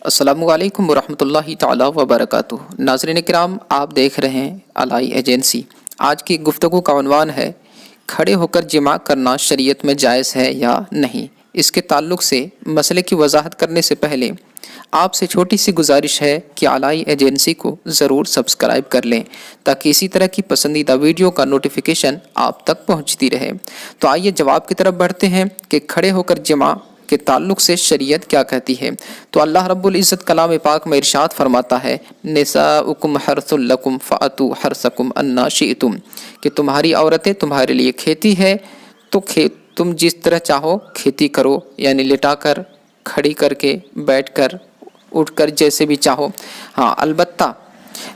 السلام علیکم ورحمۃ اللہ تعالی وبرکاتہ۔ ناظرین کرام، آپ دیکھ رہے ہیں الائی ایجنسی۔ آج کی گفتگو کا عنوان ہے کھڑے ہو کر جماع کرنا شریعت میں جائز ہے یا نہیں۔ اس کے تعلق سے مسئلے کی وضاحت کرنے سے پہلے آپ سے چھوٹی سی گزارش ہے کہ الائی ایجنسی کو ضرور سبسکرائب کر لیں تاکہ اسی طرح کی پسندیدہ ویڈیو کا نوٹیفیکیشن آپ تک پہنچتی رہے۔ تو آئیے جواب کی طرف بڑھتے ہیں کہ کھڑے ہو کر جماع کے تعلق سے شریعت کیا کہتی ہے۔ تو اللہ رب العزت کلام پاک میں ارشاد فرماتا ہے نساؤکم حرث لکم فأتوا حرثکم انا شئتم، کہ تمہاری عورتیں تمہارے لیے کھیتی ہے تو تم جس طرح چاہو کھیتی کرو، یعنی لٹا کر، کھڑی کر کے، بیٹھ کر، اٹھ کر، جیسے بھی چاہو۔ ہاں البتہ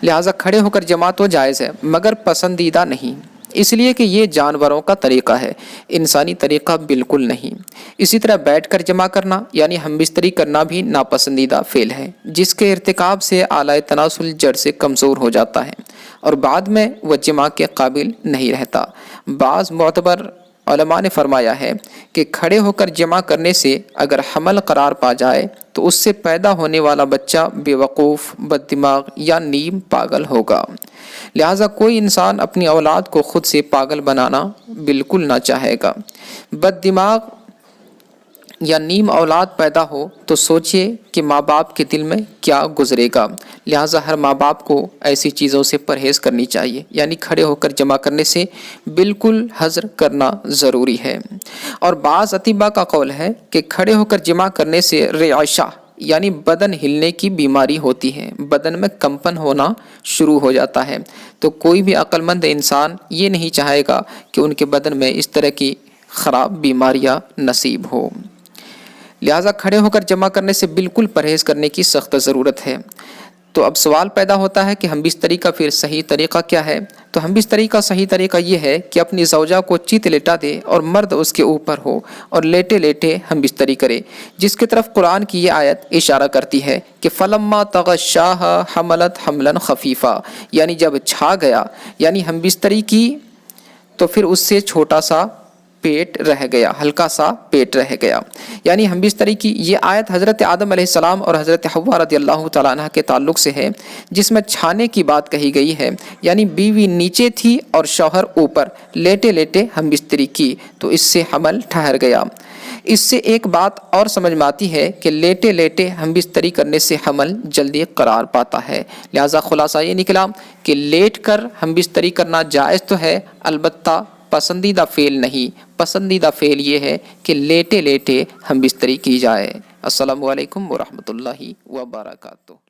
لہٰذا کھڑے ہو کر جماع تو جائز ہے مگر پسندیدہ نہیں، اس لیے کہ یہ جانوروں کا طریقہ ہے، انسانی طریقہ بالکل نہیں۔ اسی طرح بیٹھ کر جمع کرنا یعنی ہم بستری کرنا بھی ناپسندیدہ فعل ہے، جس کے ارتکاب سے آلہ تناسل جڑ سے کمزور ہو جاتا ہے اور بعد میں وہ جمع کے قابل نہیں رہتا۔ بعض معتبر علماء نے فرمایا ہے کہ کھڑے ہو کر جمع کرنے سے اگر حمل قرار پا جائے تو اس سے پیدا ہونے والا بچہ بے وقوف، بد دماغ یا نیم پاگل ہوگا۔ لہٰذا کوئی انسان اپنی اولاد کو خود سے پاگل بنانا بالکل نہ چاہے گا۔ بد دماغ یا نیم اولاد پیدا ہو تو سوچئے کہ ماں باپ کے دل میں کیا گزرے گا۔ لہٰذا ہر ماں باپ کو ایسی چیزوں سے پرہیز کرنی چاہیے، یعنی کھڑے ہو کر جمع کرنے سے بالکل حذر کرنا ضروری ہے۔ اور بعض اطباء کا قول ہے کہ کھڑے ہو کر جمع کرنے سے رعشہ یعنی بدن ہلنے کی بیماری ہوتی ہے، بدن میں کمپن ہونا شروع ہو جاتا ہے۔ تو کوئی بھی عقل مند انسان یہ نہیں چاہے گا کہ ان کے بدن میں اس طرح کی خراب بیماریاں نصیب ہو۔ لہٰذا کھڑے ہو کر جمع کرنے سے بالکل پرہیز کرنے کی سخت ضرورت ہے۔ تو اب سوال پیدا ہوتا ہے کہ ہم بستری کا پھر صحیح طریقہ کیا ہے؟ تو ہم بستری کا صحیح طریقہ یہ ہے کہ اپنی زوجہ کو چیت لٹا دے اور مرد اس کے اوپر ہو اور لیٹے لیٹے ہم بستری کرے، جس کی طرف قرآن کی یہ آیت اشارہ کرتی ہے کہ فلما تغشاها حملت حملا خفیفا، یعنی جب چھا گیا، یعنی ہم بستری کی تو پھر اس سے چھوٹا سا پیٹ رہ گیا، ہلکا سا پیٹ رہ گیا۔ یعنی ہم بستری کی یہ آیت حضرت آدم علیہ السلام اور حضرت حوا رضی اللہ تعالیٰ عنہ کے تعلق سے ہے، جس میں چھانے کی بات کہی گئی ہے، یعنی بیوی نیچے تھی اور شوہر اوپر، لیٹے لیٹے ہم بستری کی تو اس سے حمل ٹھہر گیا۔ اس سے ایک بات اور سمجھ میں آتی ہے کہ لیٹے لیٹے ہم بستری کرنے سے حمل جلدی قرار پاتا ہے۔ لہٰذا خلاصہ یہ نکلا کہ لیٹ کر ہم بستری کرنا جائز تو ہے، البتہ پسندیدہ فعل نہیں۔ پسندیدہ فعل یہ ہے کہ لیٹے لیٹے ہم بستری کی جائے۔ السلام علیکم ورحمۃ اللہ وبرکاتہ۔